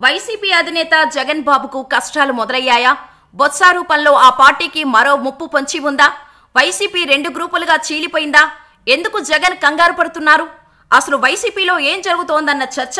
YCP అధినేత జగన్ బాబుకు కష్టాలు మొదలయ్యాయా? బొత్స రూపంలో ఆ పార్టీకి మరో ముప్పు పొంచి ఉందా? వైసీపీ 2 గ్రూపులుగా చీలిపోయిందా? ఎందుకు జగన్ కంగారు పడుతున్నారు? అసలు వైసీపీలో ఏం జరుగుతోందన్న చర్చ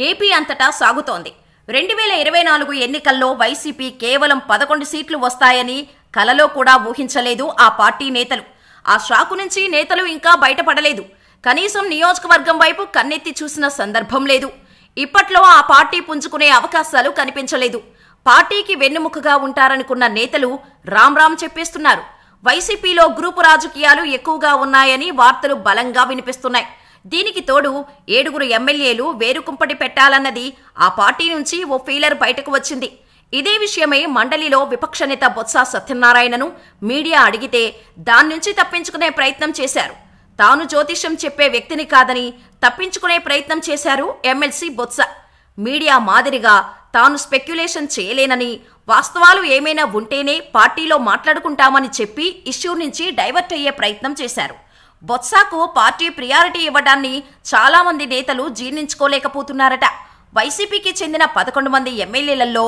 ఏపీ అంతటా సాగుతోంది. 2024 ఎన్నికల్లో వైసీపీ కేవలం 11 సీట్లు వస్తాయని కలలో కూడా ఊహించలేదు ఆ పార్టీ నేతలు. ఆ షాకు నుంచి నేతలు ఇంకా బయటపడలేదు. కనీసం నియోజకవర్గం వైపు కన్నెత్తి చూసిన సందర్భం లేదు. ఇప్పట్లో ఆ పార్టీ పుంజుకునే అవకాశాలు కనిపించలేదు. పార్టీకి వెన్నెముకగా ఉంటారనుకున్న నేతలు రామ్ చెప్పేస్తున్నారు. వైసీపీలో గ్రూపు రాజకీయాలు ఎక్కువగా ఉన్నాయని వార్తలు బలంగా వినిపిస్తున్నాయి. దీనికి తోడు 7 ఎమ్మెల్యేలు వేరుకుంపటి పెట్టాలన్నది ఆ పార్టీ నుంచి ఓ ఫీలర్ బయటకు వచ్చింది. ఇదే విషయమై మండలిలో విపక్ష నేత బొత్స సత్యనారాయణను మీడియా అడిగితే దాని నుంచి తప్పించుకునే ప్రయత్నం చేశారు. తాను జ్యోతిష్యం చెప్పే వ్యక్తిని కాదని తప్పించుకునే ప్రయత్నం చేశారు ఎమ్మెల్సీ బొత్స. మీడియా మాదిరిగా తాను స్పెక్యులేషన్ చేయలేనని, వాస్తవాలు ఏమైనా ఉంటేనే పార్టీలో మాట్లాడుకుంటామని చెప్పి ఇష్యూ నుంచి డైవర్ట్ అయ్యే ప్రయత్నం చేశారు. బొత్సకు పార్టీ ప్రియారిటీ ఇవ్వడాన్ని చాలా మంది నేతలు జీర్ణించుకోలేకపోతున్నారట. వైసీపీకి చెందిన 11 మంది ఎమ్మెల్యేలలో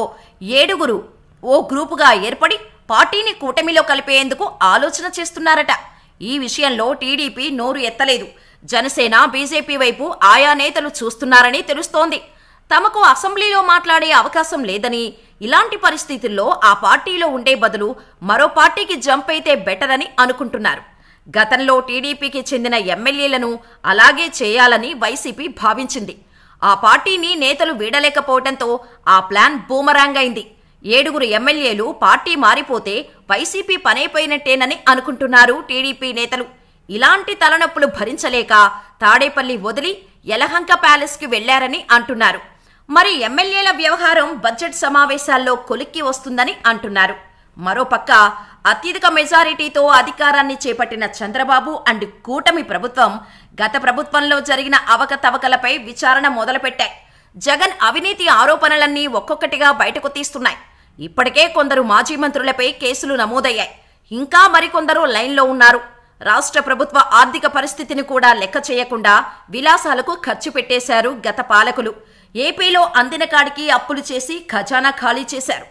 7 ఓ గ్రూపుగా ఏర్పడి పార్టీని కూటమిలో కలిపేందుకు ఆలోచన చేస్తున్నారట. ఈ విషయంలో టీడీపీ నోరు ఎత్తలేదు. జనసేన, బీజేపీ వైపు ఆయా నేతలు చూస్తున్నారని తెలుస్తోంది. తమకు అసెంబ్లీలో మాట్లాడే అవకాశం లేదని, ఇలాంటి పరిస్థితుల్లో ఆ పార్టీలో ఉండే బదులు మరో పార్టీకి జంప్ అయితే బెటర్ అని అనుకుంటున్నారు. గతంలో టీడీపీకి చెందిన ఎమ్మెల్యేలను అలాగే చేయాలని వైసీపీ భావించింది. ఆ పార్టీని నేతలు వీడలేకపోవడంతో ఆ ప్లాన్ బూమరాంగ్ అయింది. 7 ఎమ్మెల్యేలు పార్టీ మారిపోతే వైసీపీ పనైపోయినట్టేనని అనుకుంటున్నారు టీడీపీ నేతలు. ఇలాంటి తలనొప్పులు భరించలేక తాడేపల్లి వదిలి యలహంక ప్యాలెస్కి వెళ్లారని అంటున్నారు. మరి ఎమ్మెల్యేల వ్యవహారం బడ్జెట్ సమావేశాల్లో కొలిక్కి వస్తుందని అంటున్నారు. మరోపక్క అత్యధిక మెజారిటీతో అధికారాన్ని చేపట్టిన చంద్రబాబు అండ్ కూటమి ప్రభుత్వం గత ప్రభుత్వంలో జరిగిన అవకతవకలపై విచారణ మొదలుపెట్టాయి. జగన్ అవినీతి ఆరోపణలన్నీ ఒక్కొక్కటిగా బయటకు తీస్తున్నాయి. ఇప్పటికే కొందరు మాజీ మంత్రులపై కేసులు నమోదయ్యాయి. ఇంకా మరికొందరు లైన్లో ఉన్నారు. రాష్ట్ర ప్రభుత్వ ఆర్థిక పరిస్థితిని కూడా లెక్క చేయకుండా విలాసాలకు ఖర్చు పెట్టేశారు గత పాలకులు. ఏపీలో అందిన కాడికి అప్పులు చేసి ఖజానా ఖాళీ చేశారు.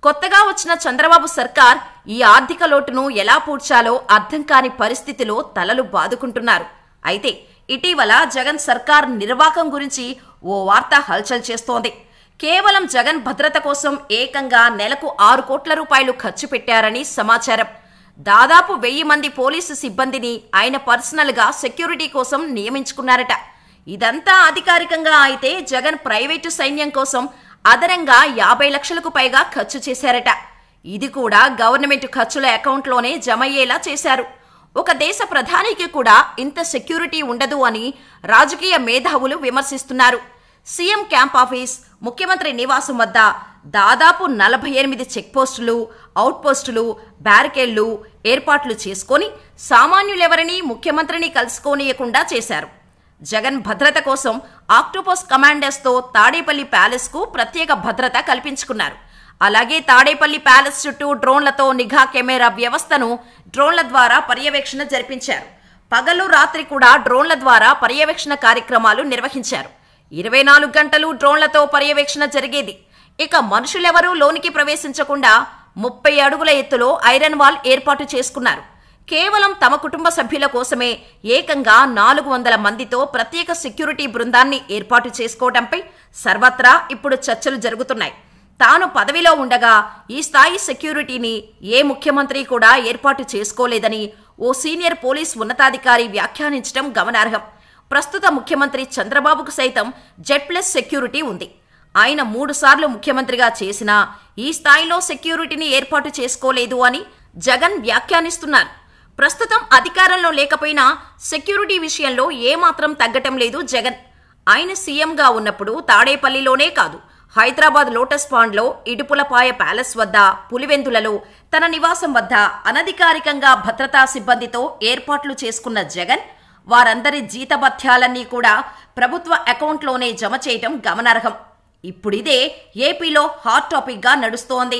కొత్తగా వచ్చిన చంద్రబాబు సర్కార్ ఈ ఆర్థిక లోటును ఎలా పూడ్చాలో అర్థం కాని పరిస్థితిలో తలలు బాదుకుంటున్నారు. అయితే ఇటీవల జగన్ సర్కార్ నిర్వాకం గురించి ఓ వార్త హల్చల్ చేస్తోంది. కేవలం జగన్ భద్రత కోసం ఏకంగా నెలకు 6 కోట్ల రూపాయలు ఖర్చు పెట్టారని సమాచారం. దాదాపు 1000 మంది పోలీసు సిబ్బందిని ఆయన పర్సనల్ గా సెక్యూరిటీ కోసం నియమించుకున్నారట. ఇదంతా అధికారికంగా అయితే జగన్ ప్రైవేటు సైన్యం కోసం అదనంగా 50 లక్షలకు పైగా ఖర్చు చేశారట. ఇది కూడా గవర్నమెంట్ ఖర్చుల అకౌంట్లోనే జమయ్యేలా చేశారు. ఒక దేశ ప్రధానికి కూడా ఇంత సెక్యూరిటీ ఉండదు అని రాజకీయ మేధావులు విమర్శిస్తున్నారు. సీఎం క్యాంప్ ఆఫీస్, ముఖ్యమంత్రి నివాసం వద్ద దాదాపు 48 చెక్పోస్టులు, అవుట్పోస్టులు, బ్యారికేడ్లు ఏర్పాట్లు చేసుకొని సామాన్యులెవరినీ ముఖ్యమంత్రిని కలుసుకోనీయకుండా చేశారు. జగన్ భద్రత కోసం ఆక్టోపస్ కమాండర్స్తో తాడేపల్లి ప్యాలెస్కు ప్రత్యేక భద్రత కల్పించుకున్నారు. అలాగే తాడేపల్లి ప్యాలెస్ చుట్టూ డ్రోన్లతో నిఘా కెమెరా వ్యవస్థను డ్రోన్ల ద్వారా పర్యవేక్షణ జరిపించారు. పగలు రాత్రి కూడా డ్రోన్ల ద్వారా పర్యవేక్షణ కార్యక్రమాలు నిర్వహించారు. 24 గంటలు డ్రోన్లతో పర్యవేక్షణ జరిగేది. ఇక మనుషులెవరూ లోనికి ప్రవేశించకుండా 30 అడుగుల ఎత్తులో ఐరన్ వాల్ ఏర్పాటు చేసుకున్నారు. కేవలం తమ కుటుంబ సభ్యుల కోసమే ఏకంగా 400 మందితో ప్రత్యేక సెక్యూరిటీ బృందాన్ని ఏర్పాటు చేసుకోవడంపై సర్వత్రా ఇప్పుడు చర్చలు జరుగుతున్నాయి. తాను పదవిలో ఉండగా ఈ స్థాయి సెక్యూరిటీని ఏ ముఖ్యమంత్రి కూడా ఏర్పాటు చేసుకోలేదని ఓ సీనియర్ పోలీస్ ఉన్నతాధికారి వ్యాఖ్యానించడం గమనార్హం. ప్రస్తుత ముఖ్యమంత్రి చంద్రబాబుకు సైతం జెడ్+ సెక్యూరిటీ ఉంది. ఆయన 3 సార్లు ముఖ్యమంత్రిగా చేసినా ఈ స్థాయిలో సెక్యూరిటీని ఏర్పాటు చేసుకోలేదు అని జగన్ వ్యాఖ్యానిస్తున్నారు. ప్రస్తుతం అధికారంలో లేకపోయినా సెక్యూరిటీ విషయంలో ఏమాత్రం తగ్గటం లేదు జగన్. ఆయన సీఎంగా ఉన్నప్పుడు తాడేపల్లిలోనే కాదు, హైదరాబాద్ లోటస్ పాండ్లో, ఇడుపులపాయ ప్యాలెస్ వద్ద, పులివెందులలో తన నివాసం వద్ద అనధికారికంగా భద్రతా సిబ్బందితో ఏర్పాట్లు చేసుకున్న జగన్ వారందరి జీతభత్యాలన్నీ కూడా ప్రభుత్వ అకౌంట్లోనే జమ చేయటం గమనార్హం. ఇప్పుడిదే ఏపీలో హాట్ టాపిక్గా నడుస్తోంది.